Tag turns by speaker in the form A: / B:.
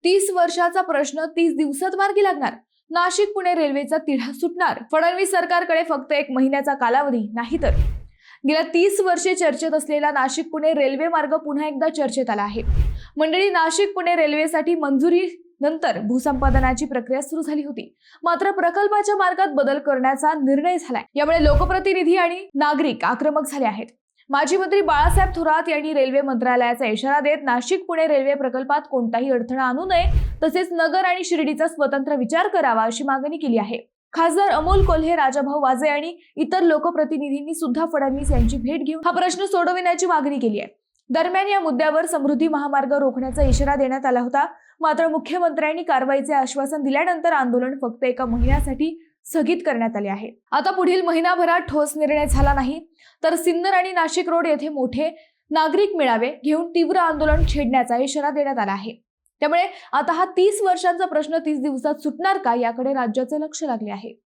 A: 30 वर्षाचा प्रश्न 30 दिवसात मार्गी लागणार. नाशिक पुणे रेल्वेचा तिढा सुटणार. फडणवीस सरकारकडे फक्त 1 महिन्याचा कालावधी नाही तर गेल्या 30 वर्षे चर्चेत असलेला नाशिक पुणे रेल्वे मार्ग पुन्हा एकदा चर्चेत आला आहे. मंडळी, नाशिक पुणे रेल्वेसाठी मंजुरी नंतर भूसंपादनाची प्रक्रिया सुरू झाली होती. मात्र प्रकल्पाच्या मार्गात बदल करण्याचा निर्णय झालाय. यामुळे लोकप्रतिनिधी आणि नागरिक आक्रमक झाले आहेत. माजी मंत्री बाळासाहेब थोरात यांनी रेल्वे मंत्रालयाचा इशारा देत नाशिक पुणे रेल्वे प्रकल्पात कोणताही अडथळा आणू नये, तसेच नगर आणि शिर्डीचा स्वतंत्र विचार करावा अशी मागणी केली आहे. खासदार अमोल कोल्हे, राजाभाऊ वाजे आणि इतर लोकप्रतिनिधींनी सुद्धा फडणवीस यांची भेट घेऊन हा प्रश्न सोडविण्याची मागणी केली आहे. दरम्यान या मुद्द्यावर समृद्धी महामार्ग रोखण्याचा इशारा देण्यात आला होता. मात्र मुख्यमंत्र्यांनी कारवाईचे आश्वासन दिल्यानंतर आंदोलन फक्त 1 महिन्यासाठी स्थगित करण्यात आले आहे. आता पुढील महिनाभरात ठोस निर्णय झाला नाही तर सिन्नर आणि नाशिक रोड येथे मोठे नागरिक मेळावे घेऊन तीव्र आंदोलन छेडण्याचा इशारा देण्यात आला आहे. त्यामुळे आता हा 30 वर्षांचा प्रश्न 30 दिवसात सुटणार का, याकडे राज्याचे लक्ष लागले आहे.